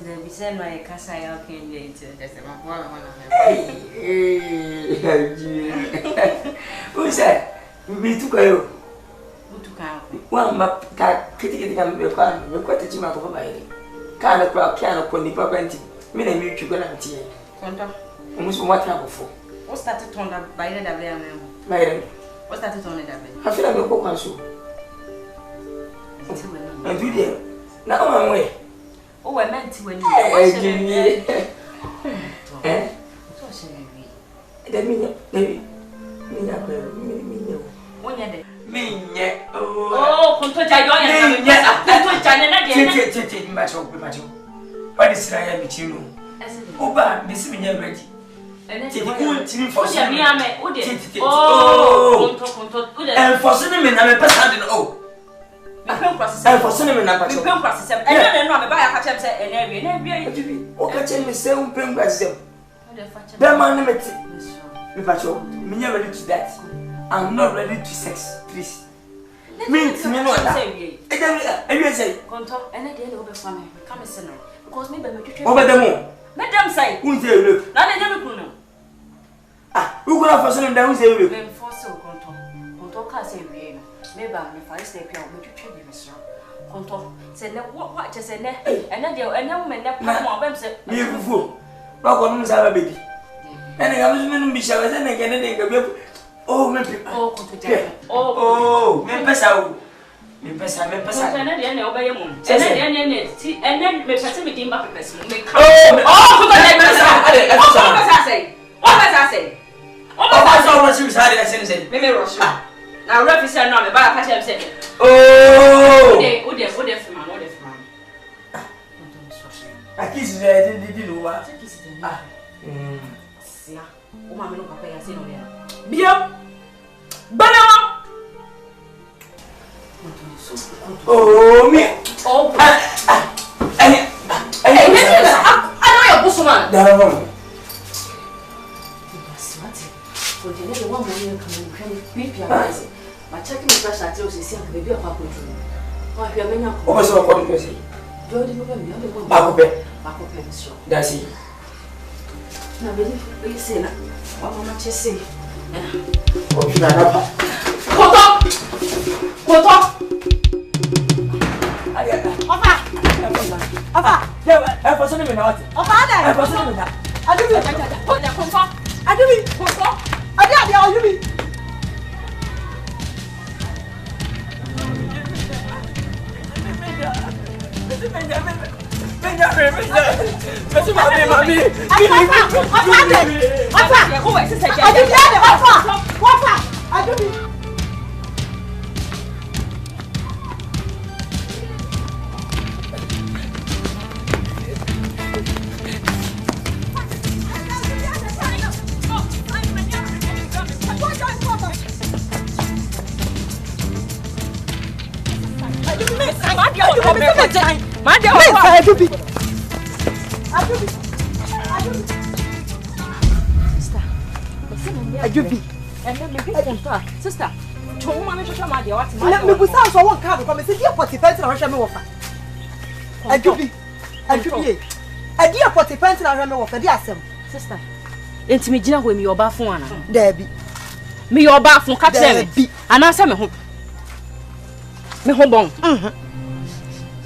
be sent by a Cassia can get it. Who said? Me to go. Who to count? One map, kitty can be quite a gym of my kind of crowd piano pony property. Me and you to go and tea. Almost what happened for. What's that to turn up by the WM? Madam, what's that to turn it up? I feel like a book on so. And do there. Now I'm away. Oh, I meant when you eh? Oh, what is I between you? Oh, this is ready. And for cinnamon, I'm a person. Oh, and for cinnamon, I'm a person. And I know about a catch and every okay, me say un pen gazem. That man me ready to that. I'm not ready to sex, please. Means me no that. I say, contour and at the end of the family, come a sinner. Because maybe over the moon. Madame say, who say look? Not a never know. Ah, who go for some down say look? Then for so contour. Contour can't say we maybe if I stay here, would you treat me, Miss Contour said, what just a net and then there and no man that website. Me fool. Rock on Mizara baby. And I was be showers and again. Oh, maybe. Oh, Mempesa. Mempesa, Mempesa. And then obey your mom. And then me pass me dim back person. Oh, what I say? What I say? Oh, what you said, I said, maybe Ross. Now, Ruffy said, no, but I catch him. Oh, what from I kiss there, didn't know what. Ah, see, oh, my little papa, I say no there. Bien, banana. Oh, me. Oh, I know your bossman. Down. For the next 1 million coming, my checking the press at yours is young, baby of Papa. Oh, you have many. Oh, so what do you say? Jody, Papa, that's it. Now, really, say that. What much you say? Oh, you are Papa! Sister, to mama to show my dear what my me go sound so one card because me say dear 40 na hwe me wo fa adubi a dear 40 na hwe me wo fa di asem sister enti me gina ho mi oba fon ana da bi me oba fon ka tell me ana say me ho bon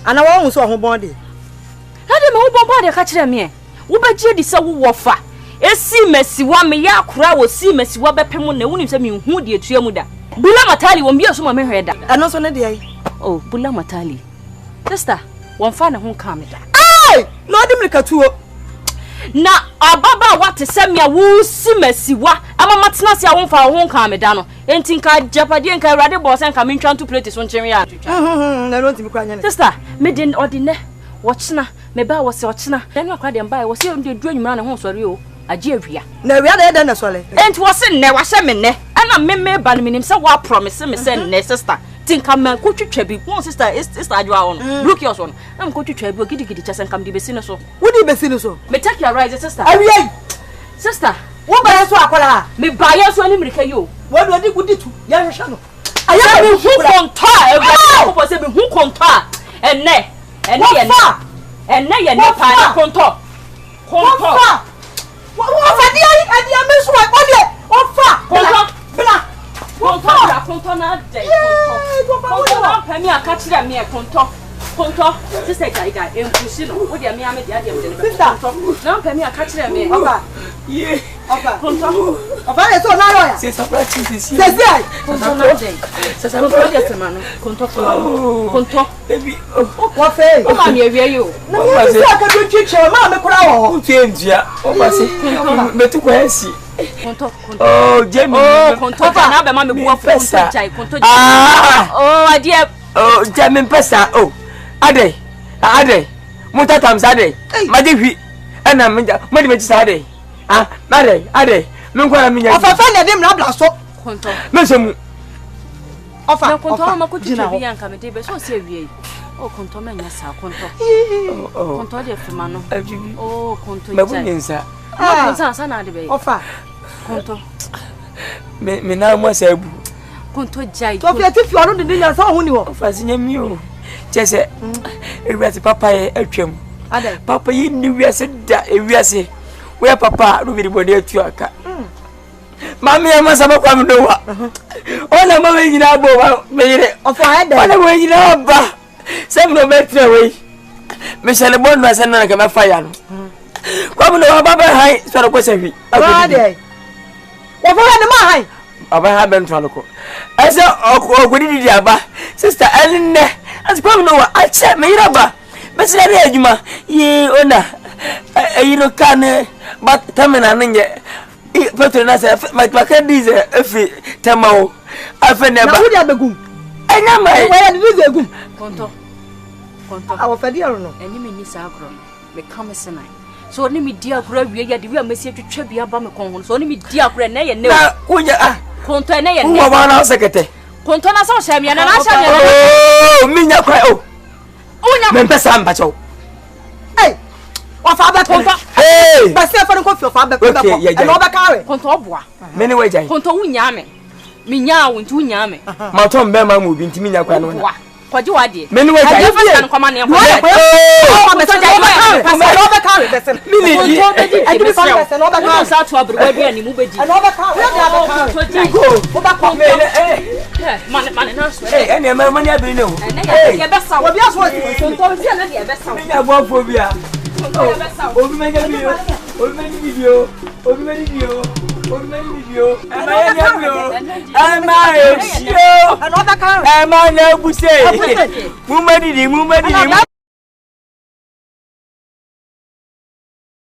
ana wo hu so ho bon de na de me ho bon de ka kire me wo ba gie di se wo fa esi mesiwa me ya akura wo si mesiwa bepem na woni se me hu de etua mu da bula matali wo mbia so ma me hweda ano so ne de ai oh bula matali sister won fa na ho ka me da ai no de mlikatuo na ababa wate se me wo si mesiwa ama matena se won fa ho ka me da no enti nka japade nka awrade bo se nka me ntwa to plate so nchemi ya na no ntimi kwa nya sister me de odine wo chena me ba wo se o chena den akwa de mba wo se o de du anyuma na ho sori o aje awia na awia da eda na sole enti wo se ne wa hye me ne ana me ba no minim se wa promise me se ne sister tinka man ko twetwa bi one sister is adwa on look yours on am ko twetwa bi gidigidi chese nkam di besi no so wo di besi no so me take your right sister awia sister wo ba yeso akola me ba yeso ani mirika yo wo do di gudi tu ya hwehwe no aya me hu konta e ba ko se me hu konta enne ye And now you're not part contour. Contour. What are you miss what far? Contour not day. Contour, Penny, I catch them near contour. Contour, sister guy, and Pusino, with your Miami, the idea of the no, Penny, I catch them near. Yeah, contour. Of I saw now. Says a practice. Yes, contour not day. Says I'm not yet a man. Contour, contour. What say? Oh, I'm here, you. No, I can do teacher, Mamma Crow. Change ya. Oh, basi. Metu kwesi. Contour. Oh, Jamie. Oh, contour. Now the mammy walk pesa. Oh, dear. Oh, Jamie pesa. Oh, ade. Ade. Mutatam ade. Madifi. Ena minja. Madifi ade. Ah, ade. Mungwa minja. Ofa fanya dem na blaso. Contour. Mesemu. Ofa. Contour ma ko tutu bi anka me de be so se wie. Oh, contour me nyasa contour. Oh. Contour de fema no. Oh, contour. Mabunyensa. Ah, contour sana de be. Ofa. Contour. Me na mo sabu. Contour jai. To fi ati fi oro de nyasa ho ni wo. Ofa sinya mi o. Chese. Ewiase papa e atwam. Ade. Papa yi ni wiase da ewiase. We papa no mi body atu aka. Mami ya masaba kwa mdowa. Ona mama nyina bo wa meyire. Ofo ade. Ona we nyina ba. Sem no betre we. Me shele bonu asana na kama fire no. Kwa mdowa baba hai so ko sefi. Ade. Ofo ade ma hai. Baba ha ben twaloko. Ese okodi di aba. Sister Elinne. As kwa mdowa ache meyire ba. Mesere na adwuma. Ye ona. Ayiro kan but tamina nje. Petro na say my diesel efi temao afeneba na wodi abegum enya mai we ya diesel egum contour awo fadi aro no eni me ni sa agro me come senai so oni me di agro wie ya de wi amesi atwetwa bia ba me kon so oni me di agro na ye ne na unya ah contour na ye ne wo ba na sekete contour na so sha me na sha me oh minya kwa oh unya me pesa mba cho eh ofa ba contour eh ba se fa ko fi ofa ba ko ba e no ba kawe contour boa me ni we jai contour unya me me nya wo ntu unya me ma to mbe ma mu bi ntimi nya kwa no na kwaji wade me ni we jai ya fa kan kwama ne ho oh ba se no ba kawe be se mi ni di e di fa be se no ba kawe sa to abru wa bia ni mu beji no ba kawe ya ba kawe go o ba ko me man na so eh ene ma mani abiri ne ho eh ya be sa wo bia so contour bia na de be sa me nya bo fo bia obi me nya bio obi me ni video obi me ni video ama ya nya bio ama e sio no ba kawe ama na buse mu madi